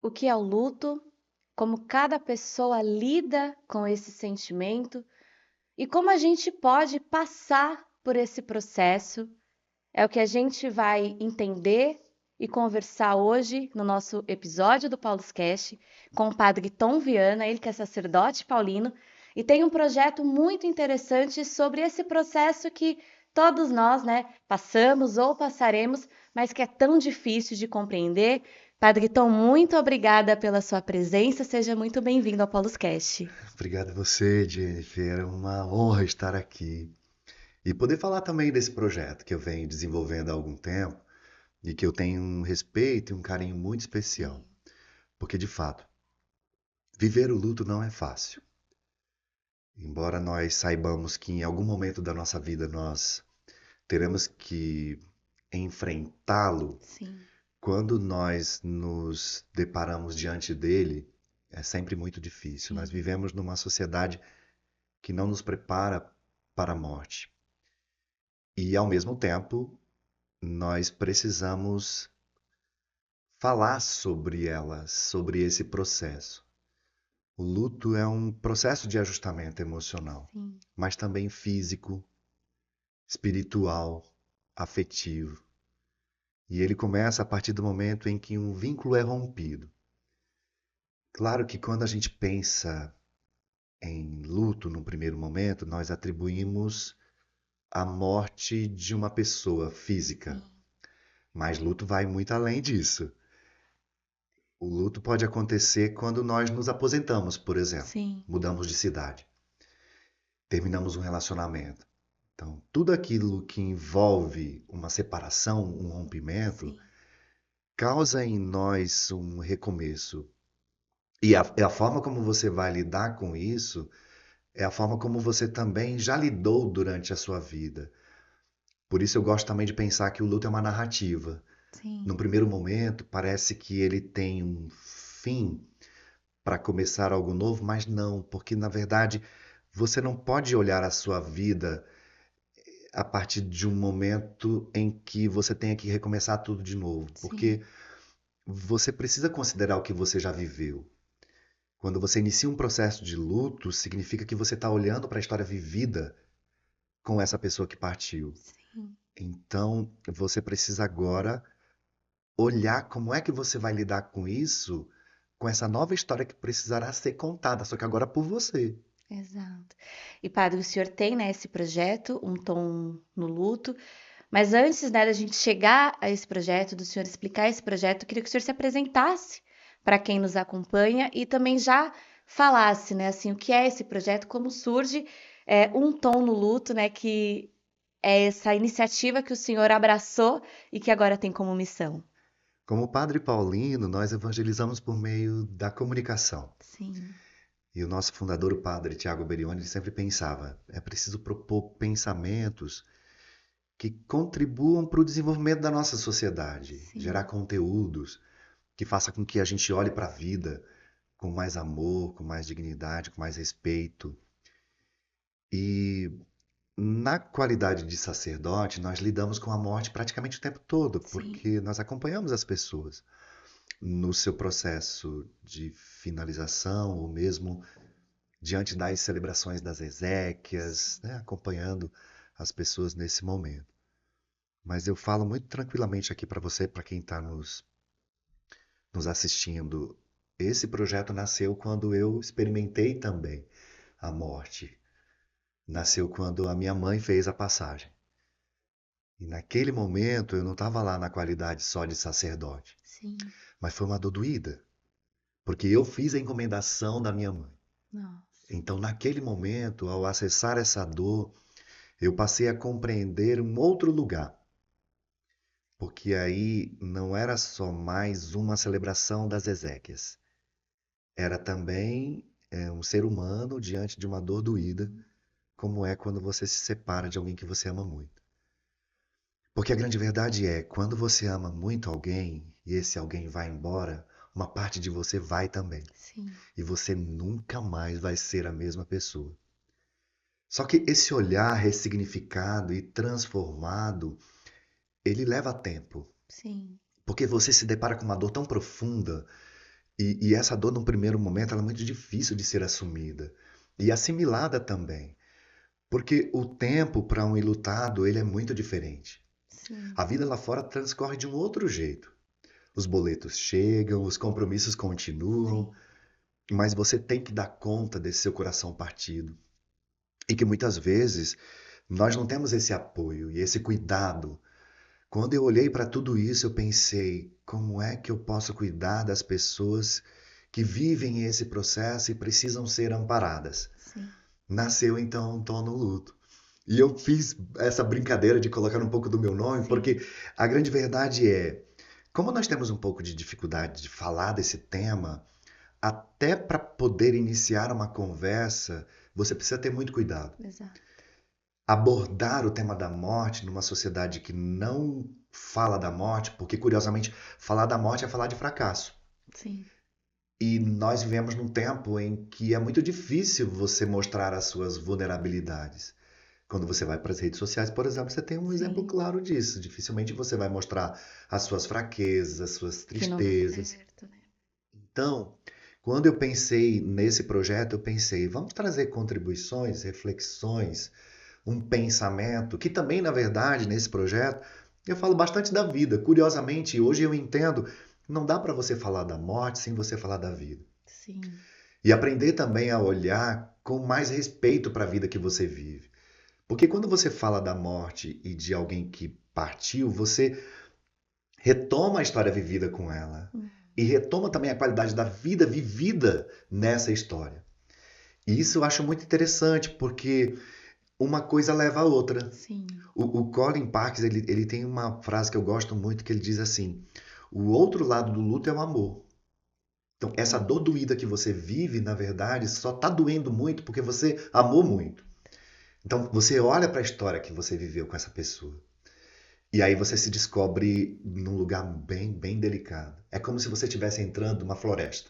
o que é o luto, como cada pessoa lida com esse sentimento e como a gente pode passar por esse processo. É o que a gente vai entender e conversar hoje no nosso episódio do Paulus Cast com o padre Tom Viana, ele que é sacerdote paulino e tem um projeto muito interessante sobre esse processo que todos nós, né, passamos ou passaremos, mas que é tão difícil de compreender. Padre Tom, muito obrigada pela sua presença, seja muito bem-vindo ao Paulus Cast. Obrigado a você, Jennifer. É uma honra estar aqui e poder falar também desse projeto que eu venho desenvolvendo há algum tempo e que eu tenho um respeito e um carinho muito especial. Porque, de fato, viver o luto não é fácil. Embora nós saibamos que em algum momento da nossa vida nós teremos que enfrentá-lo, Sim, quando nós nos deparamos diante dele, é sempre muito difícil. Nós sim, vivemos numa sociedade que não nos prepara para a morte. E, ao mesmo tempo, nós precisamos falar sobre ela, sobre esse processo. O luto é um processo de ajustamento emocional, sim, mas também físico, espiritual, afetivo. E ele começa a partir do momento em que um vínculo é rompido. Claro que quando a gente pensa em luto no primeiro momento, nós atribuímos a morte de uma pessoa física, sim, mas luto vai muito além disso. O luto pode acontecer quando nós nos aposentamos, por exemplo, sim, mudamos de cidade, terminamos um relacionamento. Então, tudo aquilo que envolve uma separação, um rompimento, sim, causa em nós um recomeço. E a forma como você vai lidar com isso é a forma como você também já lidou durante a sua vida. Por isso eu gosto também de pensar que o luto é uma narrativa. sim, Num primeiro momento, parece que ele tem um fim para começar algo novo, mas não, porque na verdade você não pode olhar a sua vida a partir de um momento em que você tenha que recomeçar tudo de novo, sim, porque você precisa considerar o que você já viveu. Quando você inicia um processo de luto, significa que você está olhando para a história vivida com essa pessoa que partiu. sim. Então, você precisa agora olhar como é que você vai lidar com isso, com essa nova história que precisará ser contada, só que agora por você. Exato. E padre, o senhor tem, né, esse projeto, Um Tom no Luto, mas antes, né, da gente chegar a esse projeto, do senhor explicar esse projeto, eu queria que o senhor se apresentasse para quem nos acompanha e também já falasse, né, assim, o que é esse projeto, como surge Um Tom no Luto, né, que é essa iniciativa que o senhor abraçou e que agora tem como missão. Como Padre Paulino, nós evangelizamos por meio da comunicação. Sim, E o nosso fundador, o Padre Tiago Berioni, ele sempre pensava: é preciso propor pensamentos que contribuam para o desenvolvimento da nossa sociedade, gerar sim, conteúdos que faça com que a gente olhe para a vida com mais amor, com mais dignidade, com mais respeito. E na qualidade de sacerdote, nós lidamos com a morte praticamente o tempo todo, sim, porque nós acompanhamos as pessoas no seu processo de finalização, ou mesmo diante das celebrações das exéquias, né, acompanhando as pessoas nesse momento. Mas eu falo muito tranquilamente aqui para você, para quem está nos assistindo. Esse projeto nasceu quando eu experimentei também a morte. Nasceu quando a minha mãe fez a passagem. E naquele momento eu não estava lá na qualidade só de sacerdote, sim. mas foi uma dor doída, porque eu fiz a encomendação da minha mãe. Nossa, Então, naquele momento, ao acessar essa dor, eu passei a compreender um outro lugar, porque aí não era só mais uma celebração das exéquias, era também um ser humano diante de uma dor doída, como é quando você se separa de alguém que você ama muito. Porque a grande verdade é, quando você ama muito alguém e esse alguém vai embora, uma parte de você vai também. sim, E você nunca mais vai ser a mesma pessoa. Só que esse olhar ressignificado e transformado, ele leva tempo. sim, Porque você se depara com uma dor tão profunda E essa dor, num primeiro momento, ela é muito difícil de ser assumida e assimilada também, porque o tempo para um enlutado, ele é muito diferente. Sim, A vida lá fora transcorre de um outro jeito. Os boletos chegam, os compromissos sim, continuam, mas você tem que dar conta desse seu coração partido. E que muitas vezes nós não temos esse apoio e esse cuidado. Quando eu olhei para tudo isso, eu pensei: como é que eu posso cuidar das pessoas que vivem esse processo e precisam ser amparadas? sim. Nasceu então um Tom no Luto. E eu fiz essa brincadeira de colocar um pouco do meu nome, Sim, porque a grande verdade é, como nós temos um pouco de dificuldade de falar desse tema, até para poder iniciar uma conversa, você precisa ter muito cuidado. exato. Abordar o tema da morte numa sociedade que não fala da morte, porque curiosamente falar da morte é falar de fracasso. Sim, E nós vivemos num tempo em que é muito difícil você mostrar as suas vulnerabilidades. Quando você vai para as redes sociais, por exemplo, você tem um exemplo sim. claro disso. Dificilmente você vai mostrar as suas fraquezas, as suas Que não dá tristezas. certo, né? Então, quando eu pensei nesse projeto, eu pensei, vamos trazer contribuições, reflexões, um pensamento, que também, na verdade, nesse projeto, eu falo bastante da vida. Curiosamente, hoje eu entendo, não dá para você falar da morte sem você falar da vida. Sim, E aprender também a olhar com mais respeito para a vida que você vive. Porque quando você fala da morte e de alguém que partiu, você retoma a história vivida com ela. hum, E retoma também a qualidade da vida vivida nessa história. E isso eu acho muito interessante, porque uma coisa leva a outra. sim, O Colin Parks, ele tem uma frase que eu gosto muito, que ele diz assim: o outro lado do luto é o amor. Então, essa dor sim. doída que você vive, na verdade, só está doendo muito porque você amou muito. Então, você olha para a história que você viveu com essa pessoa. E aí você se descobre num lugar bem, bem delicado. É como se você estivesse entrando numa floresta,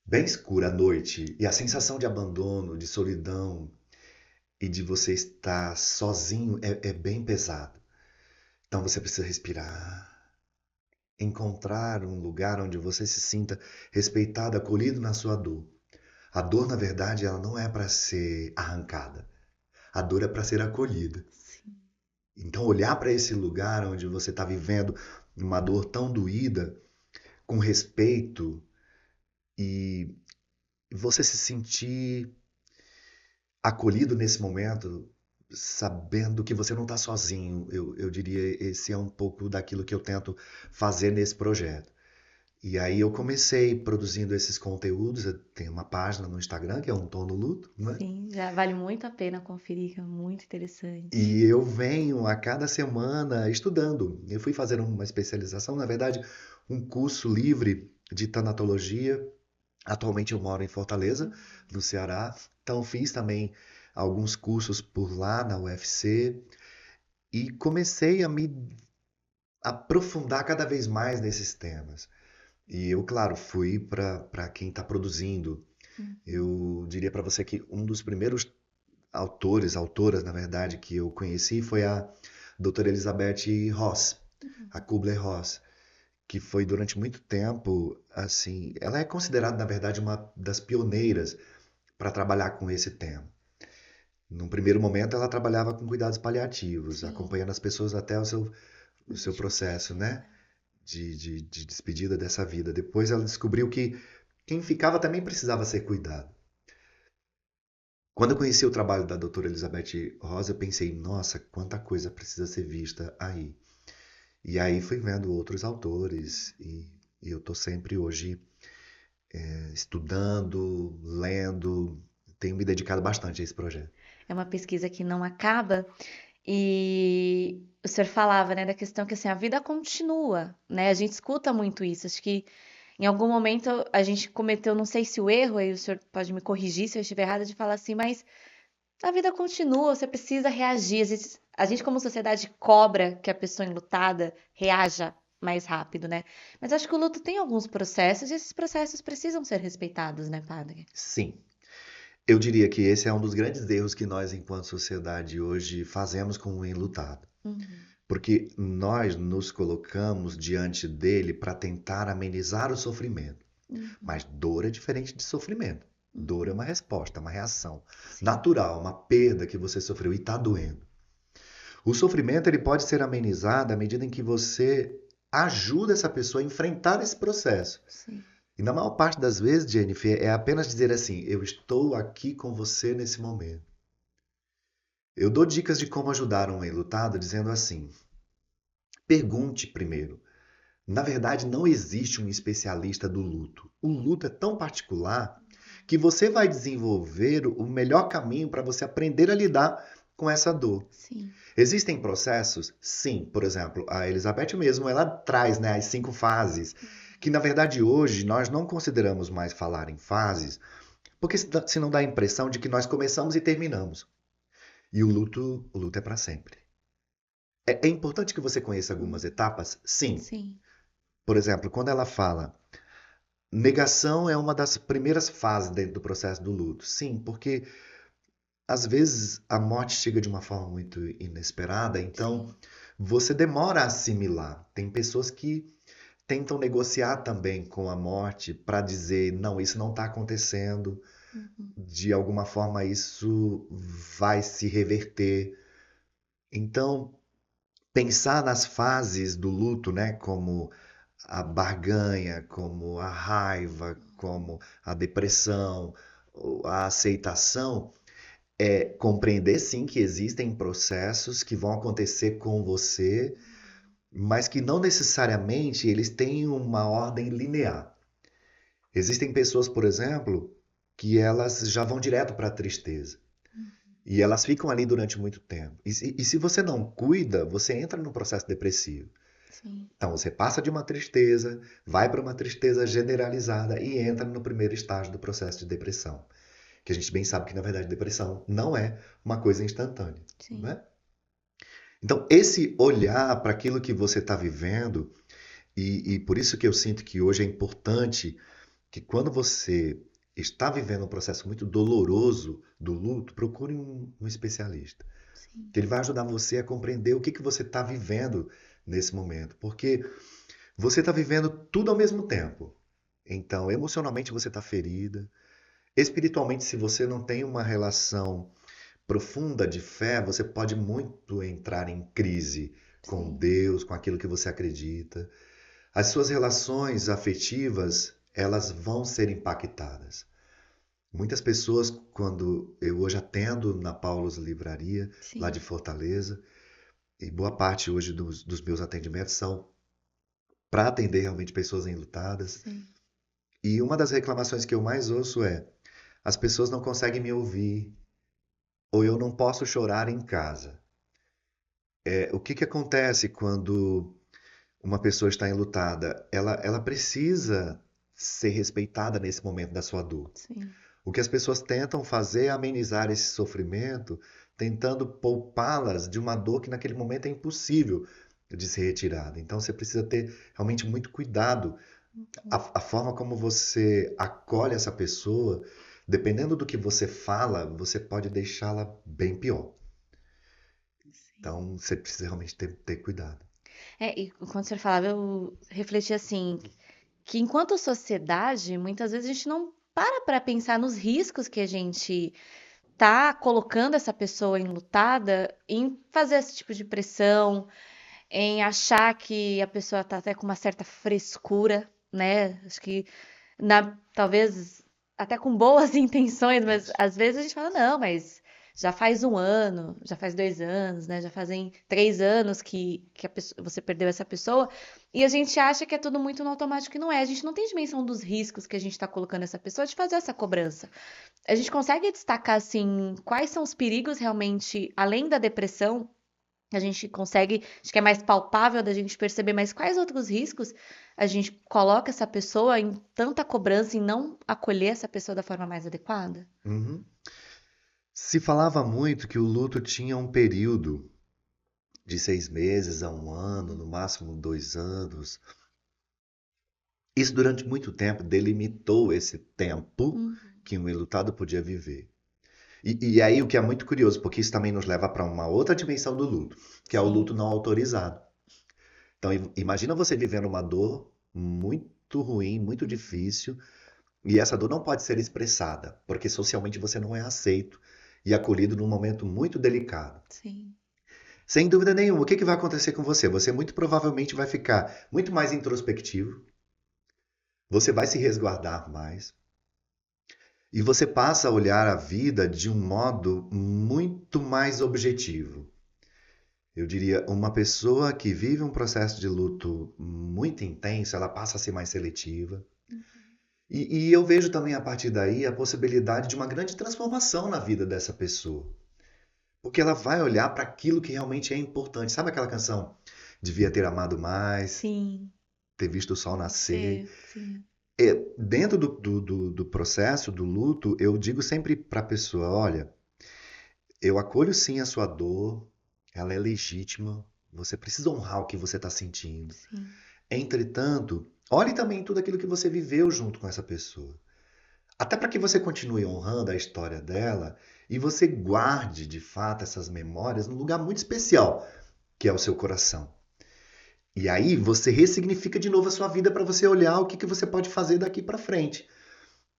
bem escura à noite, e a sensação de abandono, de solidão e de você estar sozinho é bem pesado. Então você precisa respirar, encontrar um lugar onde você se sinta respeitado, acolhido na sua dor. A dor, na verdade, ela não é para ser arrancada. A dor é para ser acolhida. Sim. Então, olhar para esse lugar onde você está vivendo uma dor tão doída, com respeito, e você se sentir acolhido nesse momento, sabendo que você não está sozinho. Eu diria, esse é um pouco daquilo que eu tento fazer nesse projeto. E aí eu comecei produzindo esses conteúdos. Eu tenho uma página no Instagram, que é Um Tom no Luto, né? Sim, já vale muito a pena conferir, que é muito interessante. E eu venho a cada semana estudando. Eu fui fazer uma especialização, na verdade, um curso livre de tanatologia. Atualmente eu moro em Fortaleza, no Ceará. Então fiz também alguns cursos por lá na UFC e comecei a me aprofundar cada vez mais nesses temas. E eu, claro, fui para quem está produzindo. Uhum. Eu diria para você que um dos primeiros autoras, na verdade, que eu conheci foi a doutora Elizabeth Ross, a Kubler-Ross, que foi durante muito tempo, assim, ela é considerada, na verdade, uma das pioneiras para trabalhar com esse tema. Num primeiro momento, ela trabalhava com cuidados paliativos, Sim, acompanhando as pessoas até o seu último processo, suspiro, né, né? de despedida dessa vida. Depois ela descobriu que quem ficava também precisava ser cuidado. Quando eu conheci o trabalho da doutora Elizabeth Rosa, eu pensei, nossa, quanta coisa precisa ser vista aí. E aí fui vendo outros autores e eu estou sempre hoje estudando, lendo, tenho me dedicado bastante a esse projeto. É uma pesquisa que não acaba. E o senhor falava, né, da questão que assim, a vida continua, né? A gente escuta muito isso. Acho que em algum momento a gente cometeu, não sei se o erro, aí o senhor pode me corrigir se eu estiver errada, de falar assim, mas a vida continua, você precisa reagir. Às vezes, a gente, como sociedade, cobra que a pessoa enlutada reaja mais rápido, né? Mas acho que o luto tem alguns processos e esses processos precisam ser respeitados, né, padre? Sim, eu diria que esse é um dos grandes erros que nós, enquanto sociedade, hoje fazemos com o enlutado. Uhum. Porque nós nos colocamos diante dele para tentar amenizar o sofrimento. Mas dor é diferente de sofrimento. Dor é uma resposta, uma reação Sim. natural, uma perda que você sofreu e está doendo. O sofrimento ele pode ser amenizado à medida em que você ajuda essa pessoa a enfrentar esse processo. Sim. E na maior parte das vezes, Jennifer, é apenas dizer assim: eu estou aqui com você nesse momento. Eu dou dicas de como ajudar um enlutado dizendo assim: pergunte primeiro. Na verdade, não existe um especialista do luto. O luto é tão particular que você vai desenvolver o melhor caminho para você aprender a lidar com essa dor. Sim. Existem processos? Sim. Por exemplo, a Elizabeth mesmo, ela traz, né, as 5 fases, que na verdade hoje nós não consideramos mais falar em fases, porque senão dá a impressão de que nós começamos e terminamos. E o luto é para sempre. É importante que você conheça algumas etapas? Sim. Sim. Por exemplo, quando ela fala negação é uma das primeiras fases dentro do processo do luto. Sim, porque às vezes a morte chega de uma forma muito inesperada, então Sim. você demora a assimilar. Tem pessoas que tentam negociar também com a morte para dizer, não, isso não está acontecendo, de alguma forma isso vai se reverter. Então, pensar nas fases do luto, né, como a barganha, como a raiva, como a depressão, a aceitação, é compreender sim que existem processos que vão acontecer com você, mas que não necessariamente eles têm uma ordem linear. Existem pessoas, por exemplo, que elas já vão direto para a tristeza. E elas ficam ali durante muito tempo. E se você não cuida, você entra num processo depressivo. Sim. Então você passa de uma tristeza, vai para uma tristeza generalizada e entra no primeiro estágio do processo de depressão. Que a gente bem sabe que, na verdade, depressão não é uma coisa instantânea. Não Sim. é? Então, esse olhar para aquilo que você está vivendo, e por isso que eu sinto que hoje é importante que quando você está vivendo um processo muito doloroso do luto, procure um especialista. Sim. Que ele vai ajudar você a compreender o que você está vivendo nesse momento. Porque você está vivendo tudo ao mesmo tempo. Então, emocionalmente você está ferida. Espiritualmente, se você não tem uma relação profunda de fé, você pode muito entrar em crise com Sim. Deus, com aquilo que você acredita. As suas relações afetivas, elas vão ser impactadas. Muitas pessoas, quando eu hoje atendo na Paulus Livraria, lá de Sim. Fortaleza, e boa parte hoje dos meus atendimentos são para atender realmente pessoas enlutadas. Sim. E uma das reclamações que eu mais ouço é: as pessoas não conseguem me ouvir, ou eu não posso chorar em casa. O que acontece quando uma pessoa está enlutada? Ela precisa ser respeitada nesse momento da sua dor. Sim. O que as pessoas tentam fazer é amenizar esse sofrimento, tentando poupá-las de uma dor que naquele momento é impossível de ser retirada. Então você precisa ter realmente muito cuidado. A forma como você acolhe essa pessoa, dependendo do que você fala, você pode deixá-la bem pior. Sim. Então você precisa realmente ter cuidado. E quando você falava, eu refleti assim, que enquanto sociedade, muitas vezes a gente não para pensar nos riscos que a gente tá colocando essa pessoa enlutada em fazer esse tipo de pressão, em achar que a pessoa tá até com uma certa frescura, né? Acho que talvez até com boas intenções, mas Isso. às vezes a gente fala, não, mas já faz 1 ano, já faz 2 anos, né? Já fazem 3 anos que você perdeu essa pessoa, e a gente acha que é tudo muito no automático e não é. A gente não tem dimensão dos riscos que a gente está colocando essa pessoa de fazer essa cobrança. A gente consegue destacar, assim, quais são os perigos realmente, além da depressão, a gente consegue, acho que é mais palpável da gente perceber, mas quais outros riscos a gente coloca essa pessoa em tanta cobrança e não acolher essa pessoa da forma mais adequada? Uhum. Se falava muito que o luto tinha um período de 6 meses a 1 ano, no máximo 2 anos. Isso durante muito tempo delimitou esse tempo Uhum. que um enlutado podia viver. E aí o que é muito curioso, porque isso também nos leva para uma outra dimensão do luto, que é o luto Sim, não autorizado. Então imagina você vivendo uma dor muito muito ruim, muito difícil, e essa dor não pode ser expressada, porque socialmente você não é aceito e acolhido num momento muito delicado. Sim. Sem dúvida nenhuma, o que que vai acontecer com você? Você muito provavelmente vai ficar muito mais introspectivo, você vai se resguardar mais, e você passa a olhar a vida de um modo muito mais objetivo. Eu diria, uma pessoa que vive um processo de luto muito intenso, ela passa a ser mais seletiva. E eu vejo também a partir daí a possibilidade de uma grande transformação na vida dessa pessoa. Porque ela vai olhar para aquilo que realmente é importante. Sabe aquela canção? Devia ter amado mais, Sim. ter visto o sol nascer. Sim. Dentro do processo do luto, eu digo sempre para a pessoa: olha, eu acolho sim a sua dor, ela é legítima, você precisa honrar o que você está sentindo. Sim. Entretanto, olhe também tudo aquilo que você viveu junto com essa pessoa. Até para que você continue honrando a história dela e você guarde de fato essas memórias num lugar muito especial, que é o seu coração. E aí você ressignifica de novo a sua vida para você olhar o que você pode fazer daqui para frente.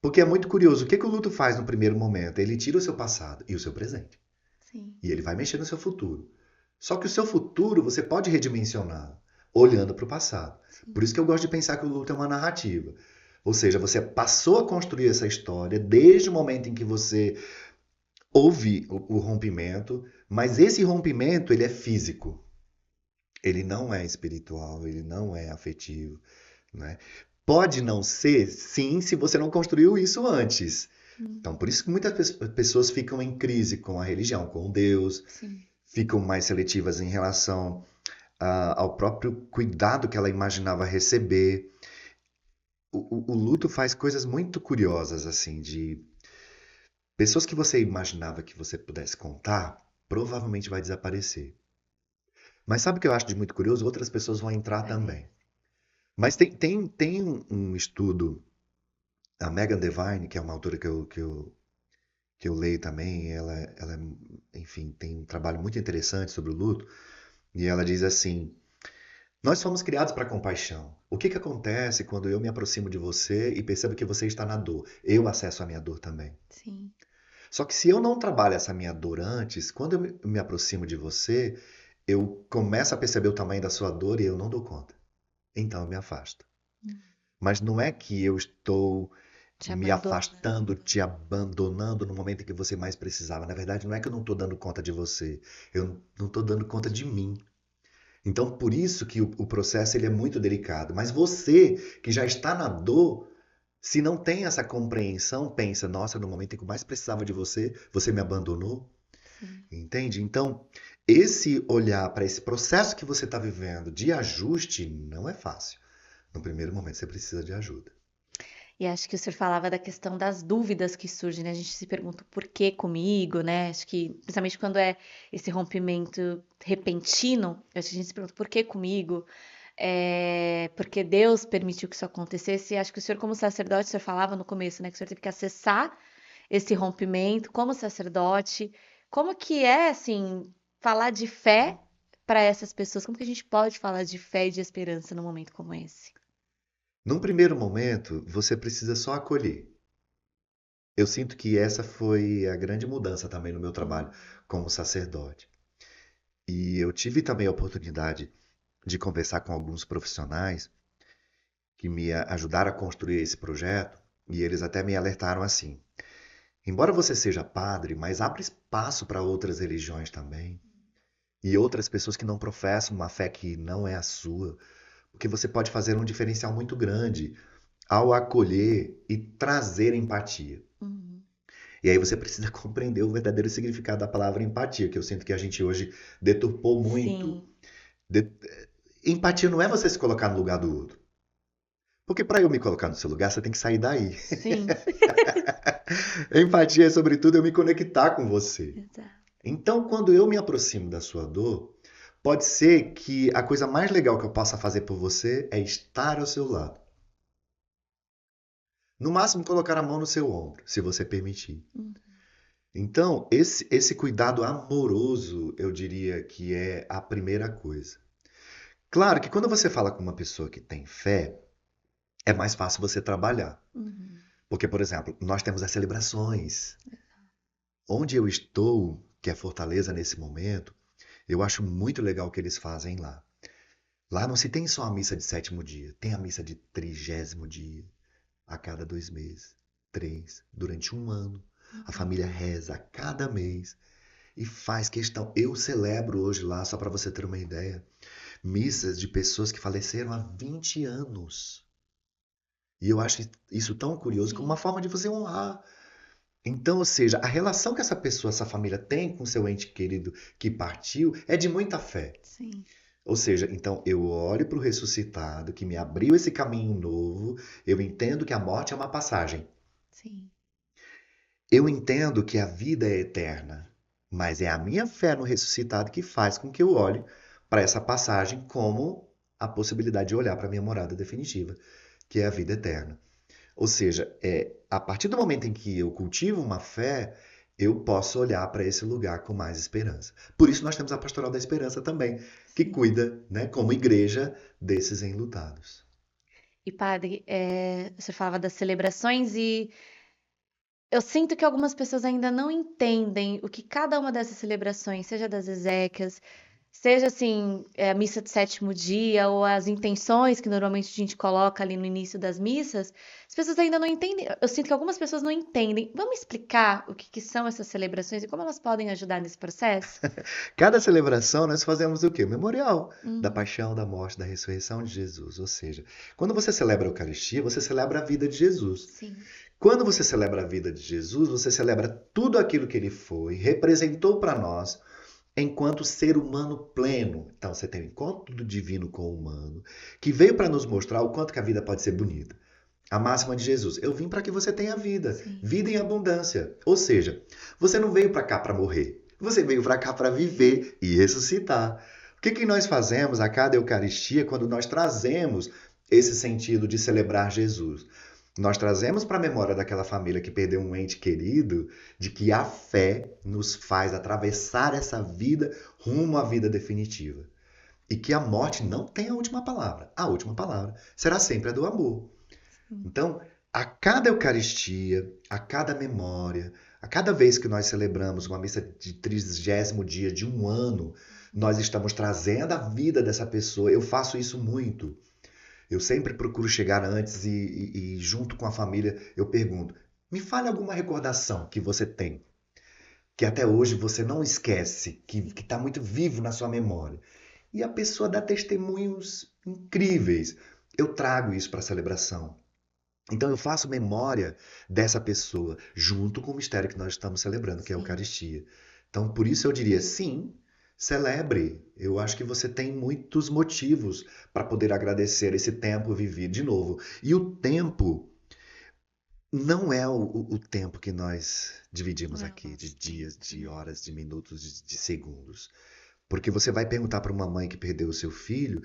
Porque é muito curioso, o que o luto faz no primeiro momento? Ele tira o seu passado e o seu presente. Sim. E ele vai mexer no seu futuro. Só que o seu futuro você pode redimensionar olhando para o passado. Por isso que eu gosto de pensar que o luto é uma narrativa. Ou seja, você passou a construir essa história desde o momento em que você houve o rompimento, mas esse rompimento ele é físico. Ele não é espiritual, ele não é afetivo, né? Pode não ser, sim, se você não construiu isso antes. Então, por isso que muitas pessoas ficam em crise com a religião, com Deus, Sim. ficam mais seletivas em relação ao próprio cuidado que ela imaginava receber. O luto faz coisas muito curiosas, assim, de pessoas que você imaginava que você pudesse contar, provavelmente vai desaparecer. Mas sabe o que eu acho de muito curioso? Outras pessoas vão entrar também. Mas tem um estudo, a Megan Devine, que é uma autora que eu leio também, ela, enfim, tem um trabalho muito interessante sobre o luto, e ela diz assim: nós fomos criados para compaixão. O que que acontece quando eu me aproximo de você e percebo que você está na dor? Eu acesso a minha dor também. Sim. Só que se eu não trabalho essa minha dor antes, quando eu me aproximo de você, eu começo a perceber o tamanho da sua dor e eu não dou conta. Então eu me afasto. Mas não é que eu estou Te me abandonando. afastando, te abandonando no momento em que você mais precisava. Na verdade, não é que eu não estou dando conta de você, eu não estou dando conta de mim. Então, por isso que o processo ele é muito delicado. Mas você, que já está na dor, se não tem essa compreensão, pensa: nossa, no momento em que eu mais precisava de você, você me abandonou. Sim. Entende? Então, esse olhar para esse processo que você está vivendo de ajuste não é fácil. No primeiro momento, você precisa de ajuda. E acho que o senhor falava da questão das dúvidas que surgem, né? A gente se pergunta por que comigo, né? Acho que, principalmente quando é esse rompimento repentino, acho que a gente se pergunta por que comigo? Porque Deus permitiu que isso acontecesse. E acho que o senhor, como sacerdote, o senhor falava no começo, né? Que o senhor teve que acessar esse rompimento como sacerdote. Como que é, assim, falar de fé para essas pessoas? Como que a gente pode falar de fé e de esperança num momento como esse? Num primeiro momento, você precisa só acolher. Eu sinto que essa foi a grande mudança também no meu trabalho como sacerdote. E eu tive também a oportunidade de conversar com alguns profissionais que me ajudaram a construir esse projeto, e eles até me alertaram assim: embora você seja padre, mas abra espaço para outras religiões também, e outras pessoas que não professam uma fé que não é a sua, porque você pode fazer um diferencial muito grande ao acolher e trazer empatia. Uhum. E aí você precisa compreender o verdadeiro significado da palavra empatia, que eu sinto que a gente hoje deturpou muito. Sim, De- Empatia não é você se colocar no lugar do outro. Porque para eu me colocar no seu lugar, você tem que sair daí. sim. Empatia é, sobretudo, eu me conectar com você. Exato. Então, quando eu me aproximo da sua dor, pode ser que a coisa mais legal que eu possa fazer por você é estar ao seu lado. No máximo, colocar a mão no seu ombro, se você permitir. Uhum. Então, esse cuidado amoroso, eu diria que é a primeira coisa. Claro que quando você fala com uma pessoa que tem fé, é mais fácil você trabalhar. Uhum. Porque, por exemplo, nós temos as celebrações. Onde eu estou, que é Fortaleza nesse momento, eu acho muito legal o que eles fazem lá. Lá não se tem só a missa de sétimo dia, tem a missa de 30º dia, a cada 2 meses, 3, durante um ano. A Uhum. família reza a cada mês e faz questão. Eu celebro hoje lá, só para você ter uma ideia, missas de pessoas que faleceram há 20 anos. E eu acho isso tão curioso como uma Sim, forma de você honrar. Então, ou seja, a relação que essa pessoa, essa família tem com seu ente querido que partiu é de muita fé. sim, Ou seja, então eu olho para o ressuscitado que me abriu esse caminho novo, eu entendo que a morte é uma passagem. sim, Eu entendo que a vida é eterna, mas é a minha fé no ressuscitado que faz com que eu olhe para essa passagem como a possibilidade de olhar para a minha morada definitiva, que é a vida eterna. Ou seja, a partir do momento em que eu cultivo uma fé, eu posso olhar para esse lugar com mais esperança. Por isso nós temos a Pastoral da Esperança também, que sim. cuida, né, como igreja, desses enlutados. E padre, você falava das celebrações e eu sinto que algumas pessoas ainda não entendem o que cada uma dessas celebrações, seja das exéquias, seja assim, a missa de sétimo dia ou as intenções que normalmente a gente coloca ali no início das missas, as pessoas ainda não entendem. Eu sinto que algumas pessoas não entendem. Vamos explicar o que são essas celebrações e como elas podem ajudar nesse processo? Cada celebração nós fazemos o quê? O memorial da Uhum, paixão, da morte, da ressurreição de Jesus. Ou seja, quando você celebra a Eucaristia, você celebra a vida de Jesus. sim, Quando você celebra a vida de Jesus, você celebra tudo aquilo que ele foi, representou para nós enquanto ser humano pleno. Então você tem o encontro do divino com o humano, que veio para nos mostrar o quanto que a vida pode ser bonita. A máxima de Jesus, eu vim para que você tenha vida, sim, vida em abundância. Ou seja, você não veio para cá para morrer, você veio para cá para viver e ressuscitar. O que nós fazemos a cada Eucaristia quando nós trazemos esse sentido de celebrar Jesus? Nós trazemos para a memória daquela família que perdeu um ente querido, de que a fé nos faz atravessar essa vida rumo à vida definitiva. E que a morte não tem a última palavra. A última palavra será sempre a do amor. sim. Então, a cada Eucaristia, a cada memória, a cada vez que nós celebramos uma missa de 30º dia de um ano, nós estamos trazendo a vida dessa pessoa. Eu faço isso muito. Eu sempre procuro chegar antes e junto com a família, eu pergunto: me fale alguma recordação que você tem, que até hoje você não esquece, que está muito vivo na sua memória. E a pessoa dá testemunhos incríveis. Eu trago isso para a celebração. Então eu faço memória dessa pessoa junto com o mistério que nós estamos celebrando, que é a Sim. Eucaristia. Então por isso eu diria sim, celebre. Eu acho que você tem muitos motivos para poder agradecer esse tempo vivido de novo. E o tempo não é o tempo que nós dividimos Não é o aqui, de nosso dias, tempo, de né? horas, de minutos, de segundos. Porque você vai perguntar para uma mãe que perdeu o seu filho,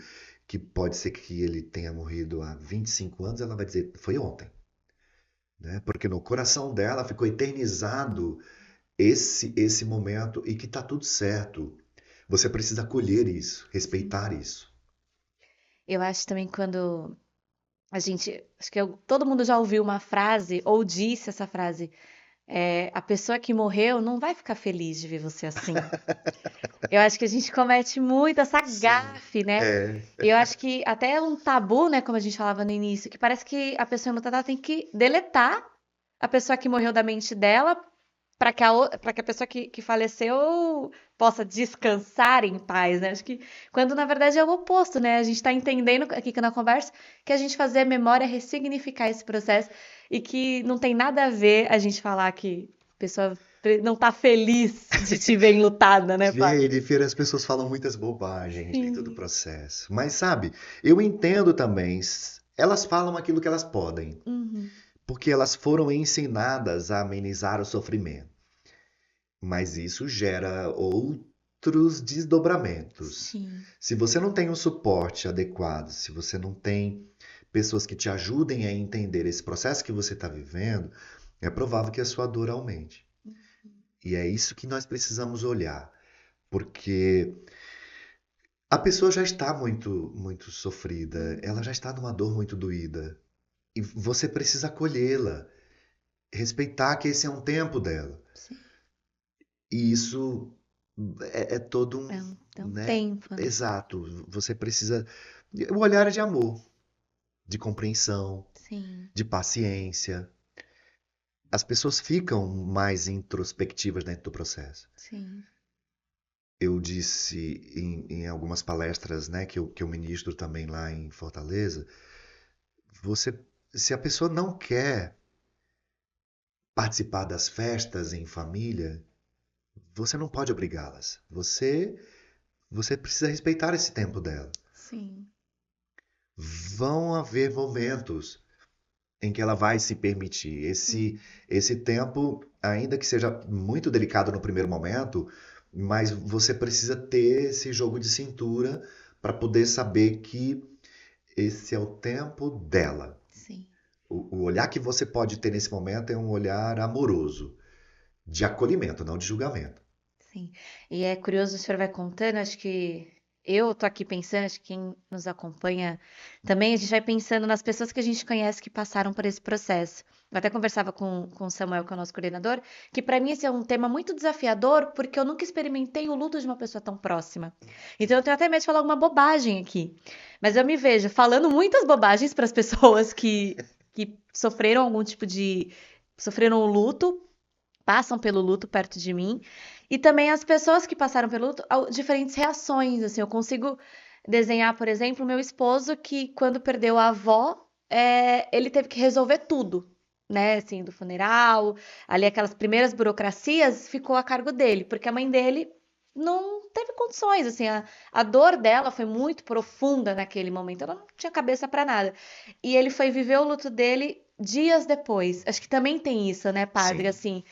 que pode ser que ele tenha morrido há 25 anos, ela vai dizer, foi ontem. Né? Porque no coração dela ficou eternizado esse momento e que está tudo certo. Você precisa acolher isso, Sim. respeitar isso. Eu acho também quando a gente, acho que todo mundo já ouviu uma frase ou disse essa frase, a pessoa que morreu não vai ficar feliz de ver você assim. Eu acho que a gente comete muito essa Sim. gafe, né? É, E eu acho que até é um tabu, né, como a gente falava no início, que parece que a pessoa enlutada tem que deletar a pessoa que morreu da mente dela para que a pessoa que faleceu possa descansar em paz, né? Acho que quando na verdade é o oposto, né? A gente está entendendo aqui na conversa que a gente fazer a memória é ressignificar esse processo e que não tem nada a ver a gente falar que a pessoa não tá feliz de te ver enlutada, né, pai? gente, Feira, as pessoas falam muitas bobagens dentro do Sim. processo. Mas sabe, eu entendo também, elas falam aquilo que elas podem, Uhum. porque elas foram ensinadas a amenizar o sofrimento. Mas isso gera outros desdobramentos. Sim. Se você não tem um suporte adequado, se você não tem pessoas que te ajudem a entender esse processo que você está vivendo, é provável que a sua dor aumente. E é isso que nós precisamos olhar, porque a pessoa já está muito, muito sofrida, ela Uhum. já está numa dor muito doída. E você precisa acolhê-la, respeitar que esse é um tempo dela. Sim. E isso é todo É um né? tempo, né? Exato. Você precisa. O olhar é de amor, de compreensão, Sim, de paciência. As pessoas ficam mais introspectivas dentro do processo. sim. Eu disse em algumas palestras, né, que eu ministro também lá em Fortaleza, você, se a pessoa não quer participar das festas em família, você não pode obrigá-las. Você precisa respeitar esse tempo dela. Sim. Vão haver momentos em que ela vai se permitir. Hum, Esse tempo, ainda que seja muito delicado no primeiro momento, mas você precisa ter esse jogo de cintura para poder saber que esse é o tempo dela. sim, O olhar que você pode ter nesse momento é um olhar amoroso, de acolhimento, não de julgamento. sim. E é curioso, o senhor vai contando, acho que eu tô aqui pensando, acho que quem nos acompanha também, a gente vai pensando nas pessoas que a gente conhece que passaram por esse processo. Eu até conversava com o Samuel, que é o nosso coordenador, que para mim esse é um tema muito desafiador, porque eu nunca experimentei o luto de uma pessoa tão próxima. Então eu tenho até medo de falar alguma bobagem aqui. Mas eu me vejo falando muitas bobagens para as pessoas que sofreram algum tipo de. Sofreram o luto, passam pelo luto perto de mim. E também as pessoas que passaram pelo luto, diferentes reações. Assim, eu consigo desenhar, por exemplo, o meu esposo que, quando perdeu a avó, ele teve que resolver tudo, né? Assim, do funeral, ali aquelas primeiras burocracias ficou a cargo dele, porque a mãe dele não teve condições, assim, a dor dela foi muito profunda naquele momento, ela não tinha cabeça para nada. E ele foi viver o luto dele dias depois. Acho que também tem isso, né, padre? Sim, Assim,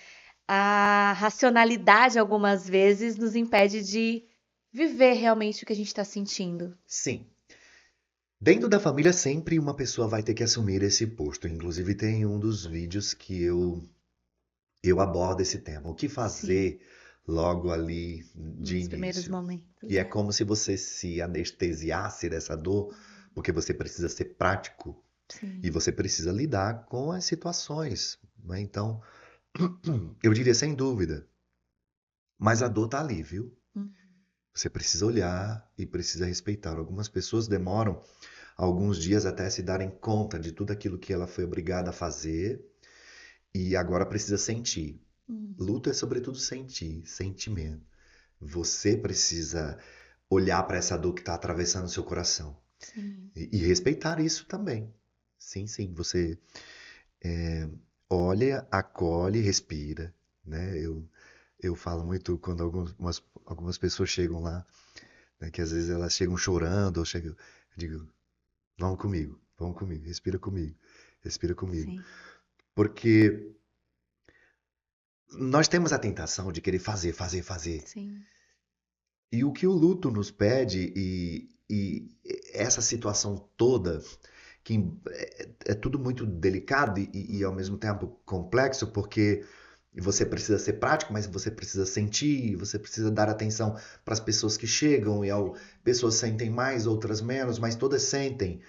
a racionalidade algumas vezes nos impede de viver realmente o que a gente está sentindo. sim. Dentro da família, sempre uma pessoa vai ter que assumir esse posto. Inclusive, tem um dos vídeos que eu abordo esse tema. O que Sim, fazer logo ali de nos primeiros início? momentos, E é é. como se você se anestesiasse dessa dor, porque você precisa ser prático e Sim. você precisa lidar com as situações, né? Então, eu diria sem dúvida, mas a dor tá ali, viu? Hum, Você precisa olhar e precisa respeitar. Algumas pessoas demoram alguns dias até se darem conta de tudo aquilo que ela foi obrigada a fazer e agora precisa sentir. hum, Luto é sobretudo sentir, sentimento. Você precisa olhar para essa dor que está atravessando o seu coração sim. e respeitar isso também. Sim, sim, você olha, acolhe, respira, né? Eu falo muito quando algumas pessoas chegam lá, né, que às vezes elas chegam chorando, ou chegam, eu digo, vamos comigo, respira comigo. Sim. Porque nós temos a tentação de querer fazer, fazer, fazer. Sim. E o que o luto nos pede e essa situação toda, que é tudo muito delicado e ao mesmo Uhum. tempo complexo, porque você precisa ser prático, mas você precisa sentir, você precisa dar atenção para as pessoas que chegam, pessoas sentem mais, outras menos, mas todas sentem.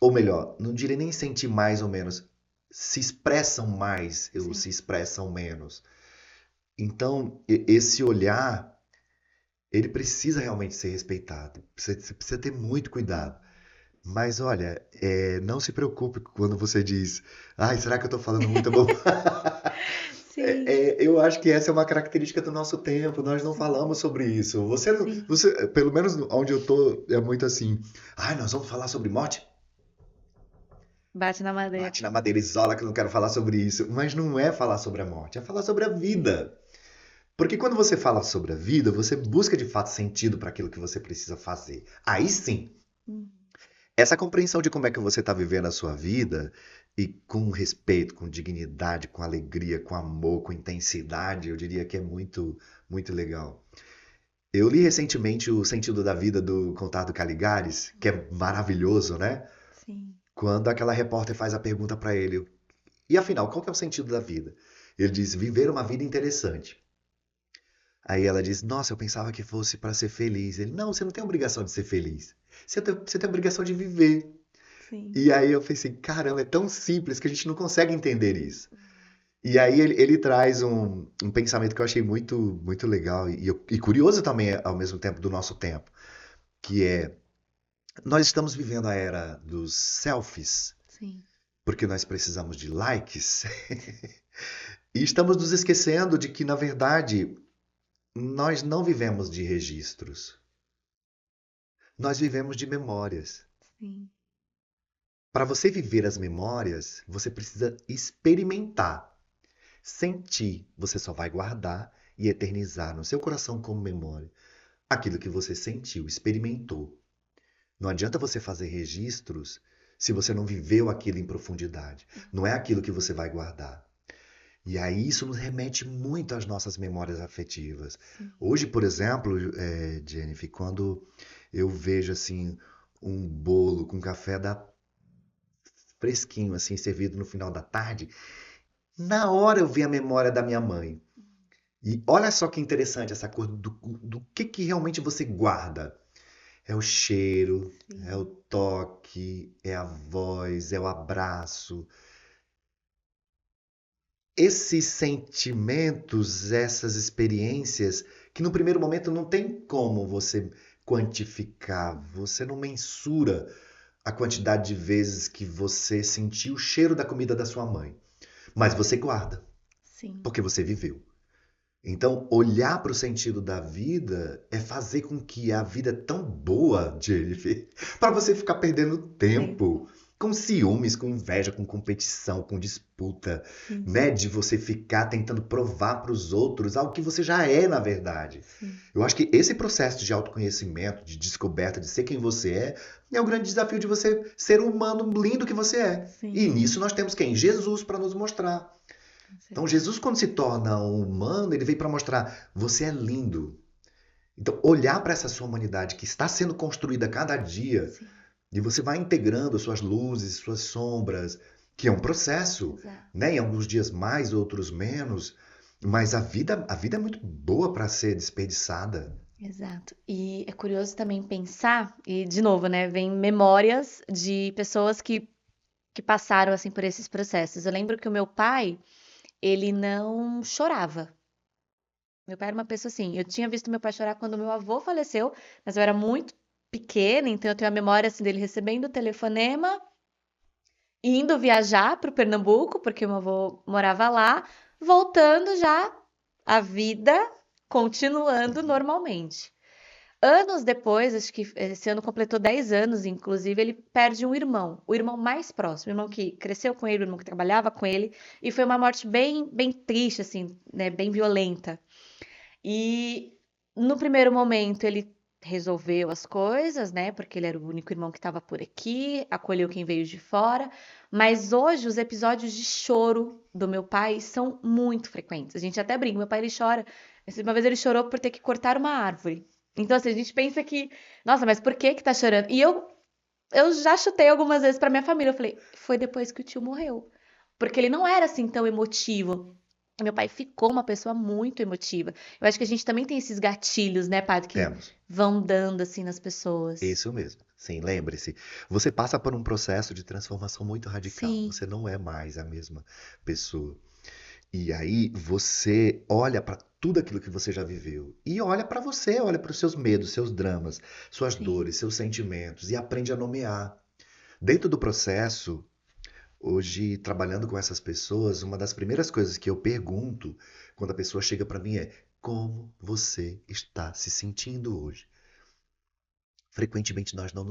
Ou melhor, não diria nem sentir mais ou menos, se expressam mais ou se Sim. expressam menos. Então, esse olhar, ele precisa realmente ser respeitado. Você precisa ter muito cuidado. Mas olha, não se preocupe quando você diz, ai, será que eu estou falando muita bobagem? Sim. Eu acho que essa é uma característica do nosso tempo, nós não Sim. falamos sobre isso. Sim. Pelo menos onde eu tô, é muito assim, ai, nós vamos falar sobre morte? Bate na madeira. Bate na madeira, isola que eu não quero falar sobre isso. Mas não é falar sobre a morte, é falar sobre a Sim. vida. Porque quando você fala sobre a vida, você busca de fato sentido para aquilo que você precisa fazer. Aí sim, Hum, essa compreensão de como é que você está vivendo a sua vida e com respeito, com dignidade, com alegria, com amor, com intensidade, eu diria que é muito, muito legal. Eu li recentemente O Sentido da Vida do Conrado Caligares, que é maravilhoso, né? sim. Quando aquela repórter faz a pergunta para ele, e afinal, qual que é o sentido da vida? Ele diz, viver uma vida interessante. Aí ela diz, nossa, eu pensava que fosse para ser feliz. Ele, não, você não tem obrigação de ser feliz. Você tem obrigação de viver. Sim. E aí eu pensei, caramba, é tão simples que a gente não consegue entender isso. E aí ele traz um pensamento que eu achei muito legal e curioso também ao mesmo tempo do nosso tempo, que é, nós estamos vivendo a era dos selfies, Sim. porque nós precisamos de likes, e estamos nos esquecendo de que, na verdade, nós não vivemos de registros, nós vivemos de memórias. Sim. Para você viver as memórias, você precisa experimentar. Sentir, você só vai guardar e eternizar no seu coração como memória aquilo que você sentiu, experimentou. Não adianta você fazer registros se você não viveu aquilo em profundidade. Não é aquilo que você vai guardar. E aí isso nos remete muito às nossas memórias afetivas. Sim. Hoje, por exemplo, Jennifer, quando eu vejo assim um bolo com café da fresquinho assim servido no final da tarde, na hora eu vi a memória da minha mãe. E olha só que interessante essa coisa do que realmente você guarda. É o cheiro, é o Sim. toque, é a voz, é o abraço. Esses sentimentos, essas experiências, que no primeiro momento não tem como você quantificar, você não mensura a quantidade de vezes que você sentiu o cheiro da comida da sua mãe. Mas você guarda, Sim. porque você viveu. Então, olhar para o sentido da vida é fazer com que a vida é tão boa, Jennifer, para você ficar perdendo tempo Tempo. com ciúmes, com inveja, com competição, com disputa, Sim. né? De você ficar tentando provar para os outros algo que você já é, na verdade. Sim. Eu acho que esse processo de autoconhecimento, de descoberta, de ser quem você é o grande desafio de você ser o humano lindo que você é. E Sim. nisso nós temos quem? Jesus para nos mostrar. Com Então, certeza. Jesus, quando se torna um humano, ele veio para mostrar: você é lindo. Então, olhar para essa sua humanidade que está sendo construída a cada dia, Sim. e você vai integrando suas luzes, suas sombras, que é um processo, Exato. né? Em alguns dias mais, outros menos, mas a vida é muito boa para ser desperdiçada. Exato. E é curioso também pensar, e de novo, né, vem memórias de pessoas que passaram assim por esses processos. Eu lembro que o meu pai, ele não chorava. Meu pai era uma pessoa assim, eu tinha visto meu pai chorar quando meu avô faleceu, mas eu era muito pequena, então eu tenho a memória assim dele recebendo o telefonema, indo viajar para o Pernambuco, porque meu avô morava lá, voltando já a vida continuando Uhum. normalmente. Anos depois, acho que esse ano completou 10 anos, inclusive, ele perde um irmão, o irmão mais próximo, o irmão que cresceu com ele, o irmão que trabalhava com ele, e foi uma morte bem triste, assim, né, bem violenta. E no primeiro momento ele resolveu as coisas, né? Porque ele era o único irmão que estava por aqui, acolheu quem veio de fora. Mas hoje os episódios de choro do meu pai são muito frequentes. A gente até brinca, meu pai ele chora. Uma vez ele chorou por ter que cortar uma árvore. Então, assim, a gente pensa que, nossa, mas por que que tá chorando? E eu já chutei algumas vezes pra minha família. Eu falei, foi depois que o tio morreu. Porque ele não era assim tão emotivo. Meu pai ficou uma pessoa muito emotiva. Eu acho que a gente também tem esses gatilhos, né, Padre, que Temos. vão dando assim nas pessoas. Isso mesmo. Sim, lembre-se. Você passa por um processo de transformação muito radical. Sim, Você não é mais a mesma pessoa. E aí você olha para tudo aquilo que você já viveu e olha para você, olha para os seus medos, seus dramas, suas sim. dores, seus sentimentos e aprende a nomear. Dentro do processo, hoje trabalhando com essas pessoas, uma das primeiras coisas que eu pergunto quando a pessoa chega para mim é: como você está se sentindo hoje? Frequentemente nós não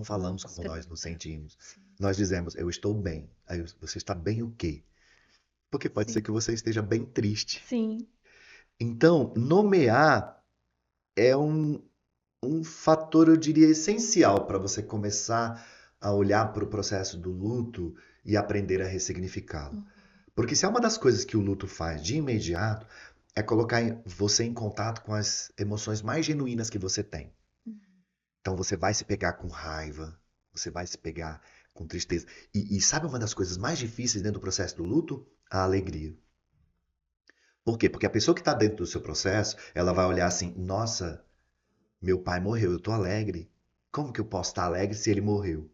falamos Vamos como nós nos perguntar. sentimos. Sim, Nós dizemos: eu estou bem. Aí você está bem o quê? Porque pode ser sim, que você esteja bem triste. sim, Então, nomear é um fator, eu diria, essencial para você começar a olhar para o processo do luto e aprender a ressignificá-lo. uhum, Porque se é uma das coisas que o luto faz de imediato, é colocar você em contato com as emoções mais genuínas que você tem. uhum. Então você vai se pegar com raiva, você vai se pegar com tristeza. E sabe uma das coisas mais difíceis dentro do processo do luto? A alegria. Por quê? Porque a pessoa que está dentro do seu processo, ela vai olhar assim: nossa, meu pai morreu, eu tô alegre. Como que eu posso estar alegre se ele morreu?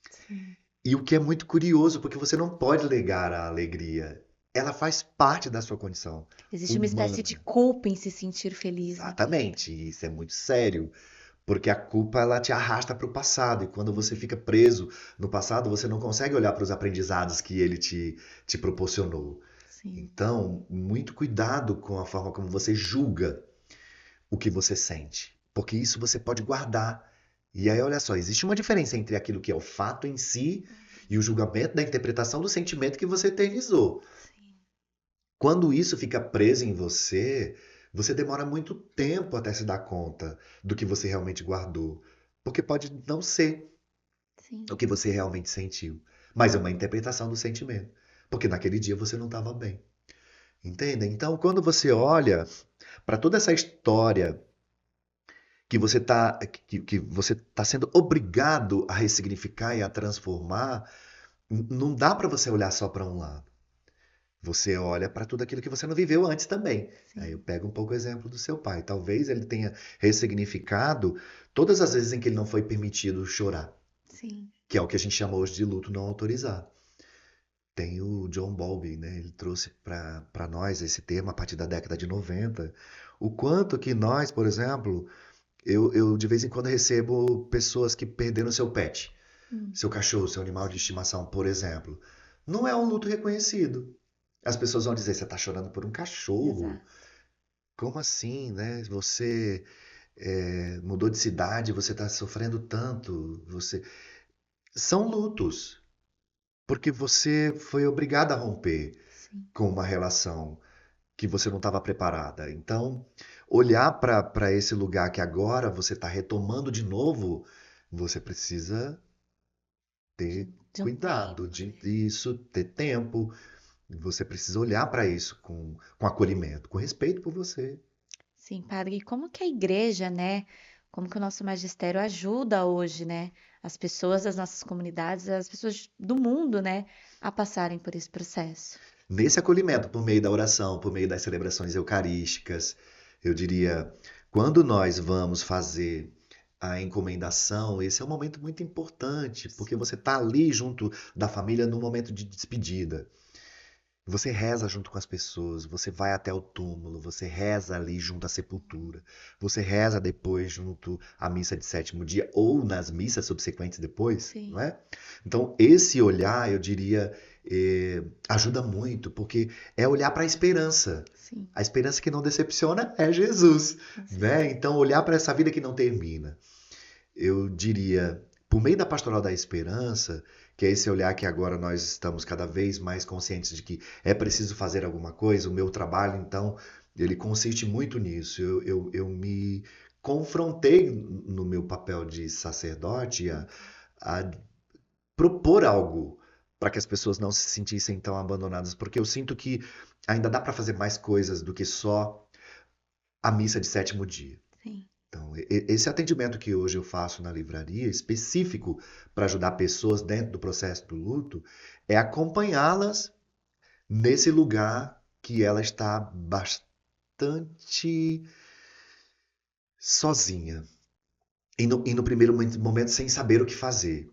Sim. E o que é muito curioso, porque você não pode negar a alegria. Ela faz parte da sua condição Existe uma espécie de humana. culpa em se sentir feliz naquele momento. Exatamente, e isso é muito sério, porque a culpa ela te arrasta para o passado, e quando você Uhum. fica preso no passado, você não consegue olhar para os aprendizados que ele te proporcionou. Sim, Então, muito cuidado com a forma como você julga o que você sente, porque isso você pode guardar. E aí, olha só, existe uma diferença entre aquilo que é o fato em si e o julgamento da interpretação do sentimento que você eternizou. sim, Quando isso fica preso em você, você demora muito tempo até se dar conta do que você realmente guardou. Porque pode não ser sim. o que você realmente sentiu, mas é uma interpretação do sentimento. Porque naquele dia você não estava bem. Entende? Então, quando você olha para toda essa história que você tá sendo obrigado a ressignificar e a transformar, não dá para você olhar só para um lado. Você olha para tudo aquilo que você não viveu antes também. Aí eu Sim, pego um pouco o exemplo do seu pai. Talvez ele tenha ressignificado todas as vezes em que ele não foi permitido chorar, sim. que é o que a gente chama hoje de luto não autorizado. Tem o John Bowlby, né? Ele trouxe para nós esse termo a partir da década de 90. O quanto que nós, por exemplo, eu de vez em quando recebo pessoas que perderam seu pet, Hum, seu cachorro, seu animal de sim, estimação, por exemplo. Não é um luto reconhecido. As pessoas vão dizer, você está chorando por um cachorro? exato. Como assim, né? Você mudou de cidade, você está sofrendo tanto. São lutos, porque você foi obrigado a romper Sim, com uma relação que você não estava preparada. Então, olhar para esse lugar que agora você está retomando de novo, você precisa ter de um cuidado tempo, de né? isso, ter tempo. Você precisa olhar para isso com acolhimento, com respeito por você. Sim, padre, e como que a igreja, né? Como que o nosso magistério ajuda hoje, né? As pessoas das nossas comunidades, as pessoas do mundo, né? A passarem por esse processo. Nesse acolhimento, por meio da oração, por meio das celebrações eucarísticas, eu diria, quando nós vamos fazer a encomendação, esse é um momento muito importante, porque Sim, você está ali junto da família no momento de despedida. Você reza junto com as pessoas, você vai até o túmulo, você reza ali junto à sepultura, você reza depois junto à missa de sétimo dia ou nas missas subsequentes depois, não sim, é? Então, esse olhar, eu diria, ajuda muito, porque é olhar para a esperança. sim, A esperança que não decepciona é Jesus, com né? certeza. Então, olhar para essa vida que não termina. Eu diria, por meio da pastoral da esperança, que é esse olhar que agora nós estamos cada vez mais conscientes de que é preciso fazer alguma coisa, o meu trabalho, então, ele consiste muito nisso. Eu me confrontei no meu papel de sacerdote a propor algo para que as pessoas não se sentissem tão abandonadas, porque eu sinto que ainda dá para fazer mais coisas do que só a missa de sétimo dia. Sim, Então, esse atendimento que hoje eu faço na livraria, específico para ajudar pessoas dentro do processo do luto, é acompanhá-las nesse lugar que ela está bastante sozinha. E no primeiro momento sem saber o que fazer.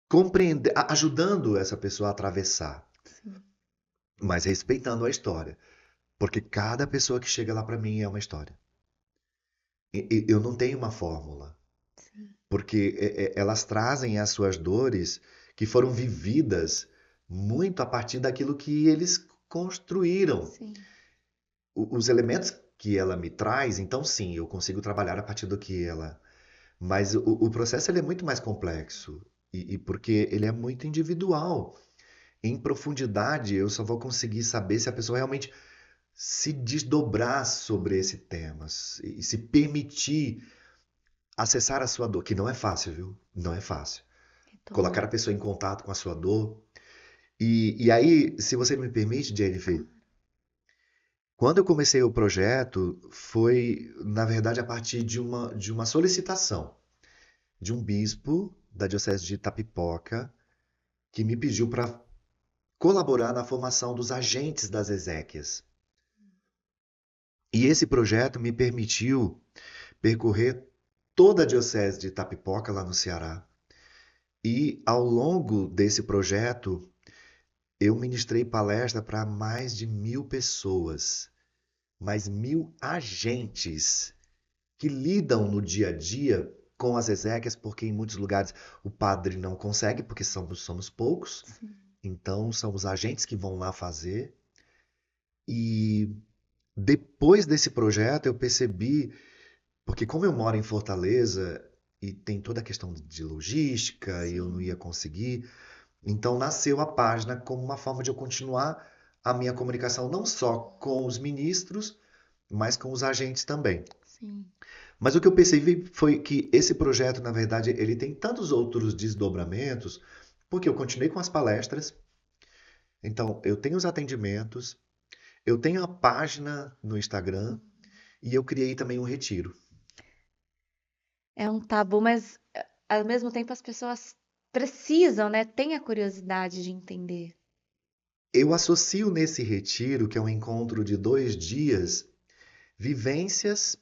Compreender, ajudando essa pessoa a atravessar, sim, mas respeitando a história. Porque cada pessoa que chega lá para mim é uma história. Eu não tenho uma fórmula. sim, Porque elas trazem as suas dores que foram vividas muito a partir daquilo que eles construíram. sim, Os elementos que ela me traz, então sim, eu consigo trabalhar a partir do que ela. Mas o processo ele é muito mais complexo e porque ele é muito individual. Em profundidade, eu só vou conseguir saber se a pessoa realmente se desdobrar sobre esse tema e se permitir acessar a sua dor, que não é fácil, viu? Não é fácil. Colocar a retomar. pessoa em contato com a sua dor. E aí, se você me permite, Jennifer, Claro. quando eu comecei o projeto, foi, na verdade, a partir de uma solicitação de um bispo da Diocese de Itapipoca, que me pediu para colaborar na formação dos agentes das exéquias. E esse projeto me permitiu percorrer toda a Diocese de Itapipoca, lá no Ceará, E ao longo desse projeto, eu ministrei palestra para mais de 1.000 pessoas, mais 1.000 agentes que lidam no dia a dia com as exéquias, porque em muitos lugares o padre não consegue, porque somos poucos. Sim. Então são os agentes que vão lá fazer. E depois desse projeto eu percebi, porque como eu moro em Fortaleza e tem toda a questão de logística e eu não ia Sim. conseguir, então nasceu a página como uma forma de eu continuar a minha comunicação não só com os ministros, mas com os agentes também. Sim. Mas o que eu percebi foi que esse projeto, na verdade, ele tem tantos outros desdobramentos, porque eu continuei com as palestras, então eu tenho os atendimentos, eu tenho a página no Instagram e eu criei também um retiro. É um tabu, mas ao mesmo tempo as pessoas precisam, né? Têm a curiosidade de entender. Eu associo nesse retiro, que é um encontro de 2 dias, vivências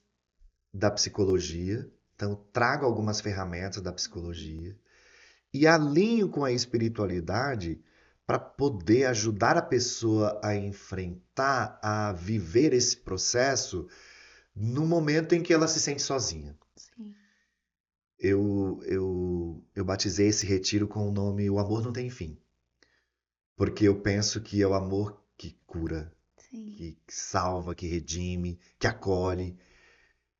da psicologia, então trago algumas ferramentas da psicologia e alinho com a espiritualidade para poder ajudar a pessoa a enfrentar, a viver esse processo no momento em que ela se sente sozinha. Sim. Eu batizei esse retiro com o nome O Amor Não Tem Fim, porque eu penso que é o amor que cura, Sim. que salva, que redime, que acolhe.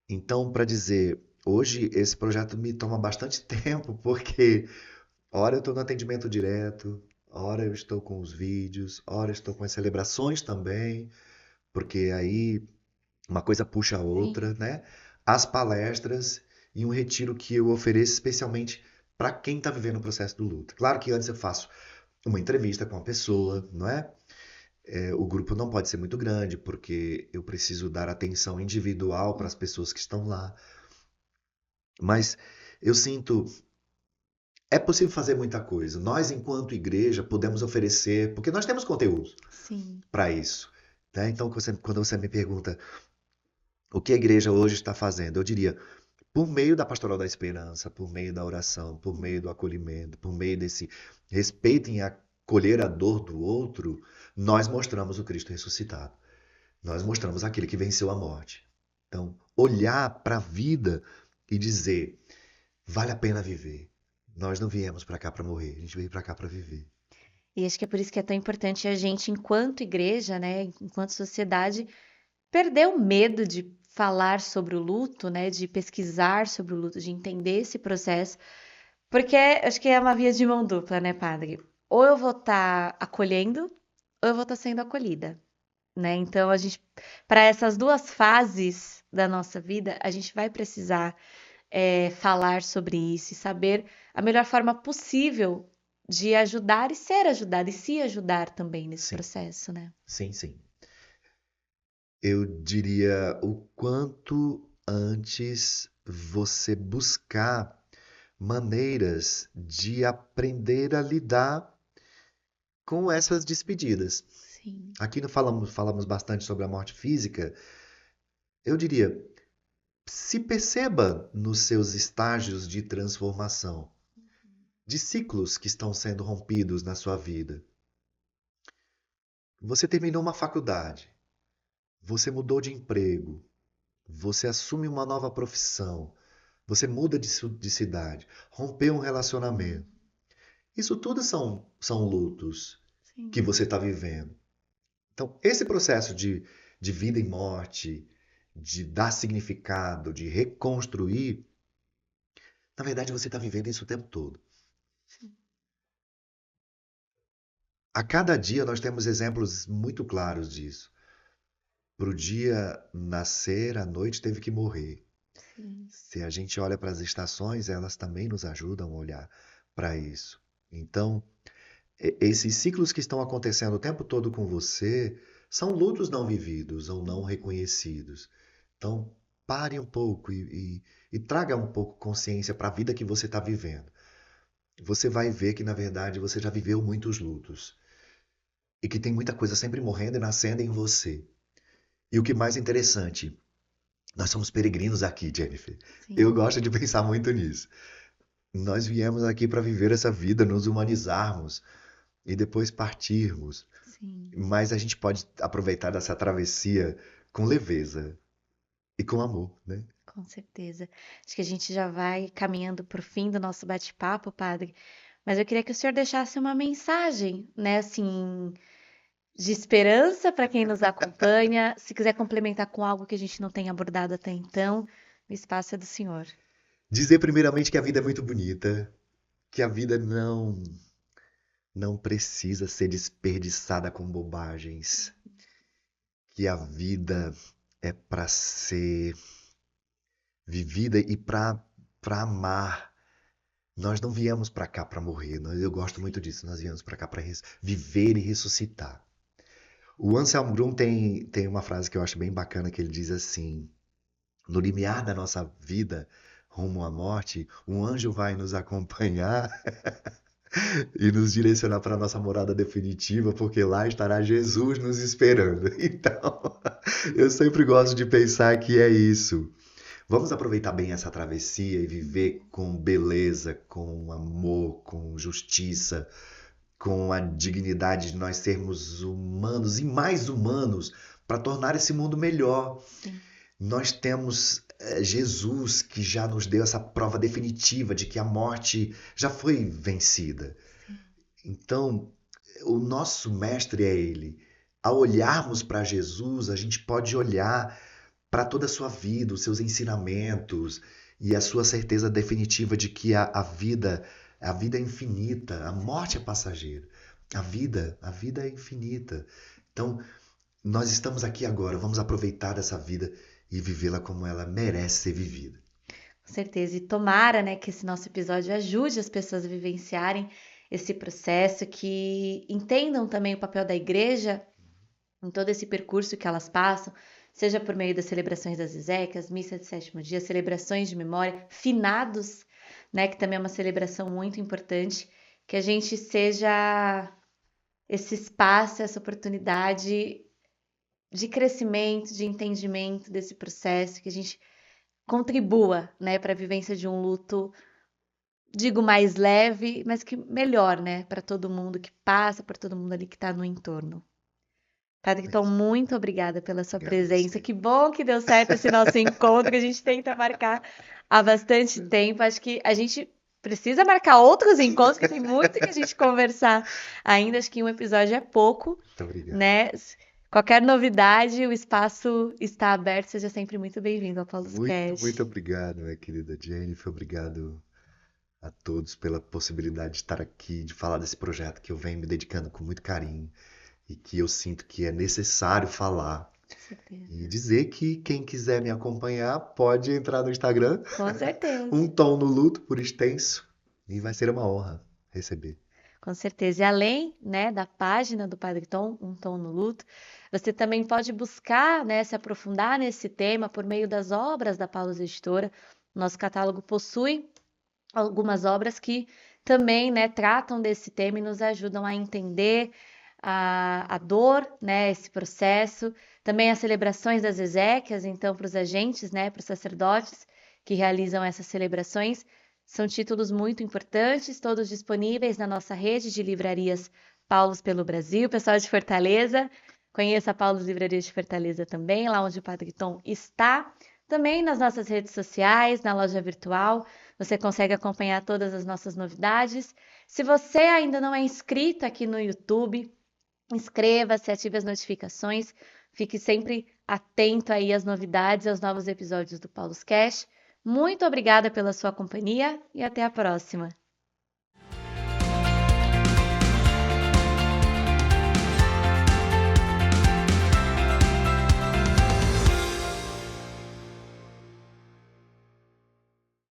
Então, para dizer, hoje esse projeto me toma bastante tempo, porque ora eu estou no atendimento direto, ora eu estou com os vídeos, ora eu estou com as celebrações também, porque aí uma coisa puxa a outra, Sim. né? As palestras e um retiro que eu ofereço especialmente para quem está vivendo o processo do luto. Claro que antes eu faço uma entrevista com a pessoa, não é? O grupo não pode ser muito grande, porque eu preciso dar atenção individual para as pessoas que estão lá. Mas eu sinto, é possível fazer muita coisa. Nós, enquanto igreja, podemos oferecer, porque nós temos conteúdo Sim. para isso. Né? Então, quando você me pergunta o que a igreja hoje está fazendo, eu diria, por meio da pastoral da esperança, por meio da oração, por meio do acolhimento, por meio desse respeito em acolher a dor do outro, nós mostramos o Cristo ressuscitado. Nós mostramos aquele que venceu a morte. Então, olhar para a vida e dizer, vale a pena viver. Nós não viemos para cá para morrer, a gente veio para cá para viver. E acho que é por isso que é tão importante a gente, enquanto igreja, né, enquanto sociedade, perder o medo de falar sobre o luto, né, de pesquisar sobre o luto, de entender esse processo, porque acho que é uma via de mão dupla, né, padre? Ou eu vou estar acolhendo, ou eu vou estar sendo acolhida, né? Então a gente, para essas duas fases da nossa vida, a gente vai precisar falar sobre isso e saber a melhor forma possível de ajudar e ser ajudado e se ajudar também nesse Sim, processo, né? sim, sim. Eu diria o quanto antes você buscar maneiras de aprender a lidar com essas despedidas. Sim. Aqui no falamos bastante sobre a morte física. Eu diria, se perceba nos seus estágios de transformação, de ciclos que estão sendo rompidos na sua vida. Você terminou uma faculdade, você mudou de emprego, você assume uma nova profissão, você muda de cidade, rompeu um relacionamento. Isso tudo são lutos que Sim. você está vivendo. Então, esse processo de vida e morte, de dar significado, de reconstruir, na verdade você está vivendo isso o tempo todo. A cada dia nós temos exemplos muito claros disso. Para o dia nascer, a noite teve que morrer. Sim. Se a gente olha para as estações, elas também nos ajudam a olhar para isso. Então, esses ciclos que estão acontecendo o tempo todo com você são lutos não vividos ou não reconhecidos. Então, pare um pouco e traga um pouco consciência para a vida que você está vivendo. Você vai ver que, na verdade, você já viveu muitos lutos e que tem muita coisa sempre morrendo e nascendo em você. E o que mais interessante, nós somos peregrinos aqui, Jennifer. Eu Sim. gosto de pensar muito nisso. Nós viemos aqui para viver essa vida, nos humanizarmos e depois partirmos. Sim, Mas a gente pode aproveitar dessa travessia com leveza e com amor, né? com certeza. Acho que a gente já vai caminhando para o fim do nosso bate-papo, padre. Mas eu queria que o senhor deixasse uma mensagem, né, assim, de esperança para quem nos acompanha. Se quiser complementar com algo que a gente não tenha abordado até então, o espaço é do senhor. Dizer primeiramente que a vida é muito bonita, que a vida não precisa ser desperdiçada com bobagens, que a vida é para ser vivida e para amar. Nós não viemos para cá para morrer. Eu gosto muito disso. Nós viemos para cá para viver e ressuscitar. O Anselm Grun tem uma frase que eu acho bem bacana que ele diz assim: no limiar da nossa vida, rumo à morte, um anjo vai nos acompanhar e nos direcionar para a nossa morada definitiva, porque lá estará Jesus nos esperando. Então, eu sempre gosto de pensar que é isso. Vamos aproveitar bem essa travessia e viver com beleza, com amor, com justiça, com a dignidade de nós sermos humanos e mais humanos para tornar esse mundo melhor. Sim, Nós temos Jesus que já nos deu essa prova definitiva de que a morte já foi vencida. sim, Então, o nosso mestre é ele. Ao olharmos para Jesus, a gente pode olhar para toda a sua vida, os seus ensinamentos e a sua certeza definitiva de que a vida é infinita, a morte é passageira. A vida é infinita. Então, nós estamos aqui agora, vamos aproveitar dessa vida e vivê-la como ela merece ser vivida. com certeza. E tomara, né, que esse nosso episódio ajude as pessoas a vivenciarem esse processo, que entendam também o papel da igreja em todo esse percurso que elas passam, seja por meio das celebrações das exéquias, missa de sétimo dia, celebrações de memória, finados, né, que também é uma celebração muito importante, que a gente seja esse espaço, essa oportunidade de crescimento, de entendimento desse processo, que a gente contribua, né, para a vivência de um luto, digo mais leve, mas que melhor, né, para todo mundo que passa, para todo mundo ali que está no entorno. Padre, É então, isso. muito obrigada pela sua Obrigado a presença. você. Que bom que deu certo esse nosso encontro, que a gente tenta marcar há bastante tempo. Acho que a gente precisa marcar outros encontros, que tem muito que a gente conversar ainda. Acho que um episódio é pouco, Muito obrigado. né? Qualquer novidade, o espaço está aberto. Seja sempre muito bem-vindo ao Paulus Muito, muito Cash. obrigado, minha querida Jennifer. Obrigado a todos pela possibilidade de estar aqui, de falar desse projeto que eu venho me dedicando com muito carinho e que eu sinto que é necessário falar. Com certeza. E dizer que quem quiser me acompanhar pode entrar no Instagram, Com um certeza. tom no luto por extenso, e vai ser uma honra receber. Com certeza. E além, né, da página do Padre Tom, Um Tom no Luto, você também pode buscar, né, se aprofundar nesse tema por meio das obras da Paulus Editora. Nosso catálogo possui algumas obras que também, né, tratam desse tema e nos ajudam a entender a dor, né, esse processo. Também as celebrações das exéquias, então, para os agentes, né, para os sacerdotes que realizam essas celebrações. São títulos muito importantes, todos disponíveis na nossa rede de livrarias Paulos pelo Brasil. Pessoal de Fortaleza, conheça a Paulos Livraria de Fortaleza também, lá onde o Padre Tom está. Também nas nossas redes sociais, na loja virtual, você consegue acompanhar todas as nossas novidades. Se você ainda não é inscrito aqui no YouTube, inscreva-se, ative as notificações, fique sempre atento aí às novidades, aos novos episódios do Paulus Cash. Muito obrigada pela sua companhia e até a próxima.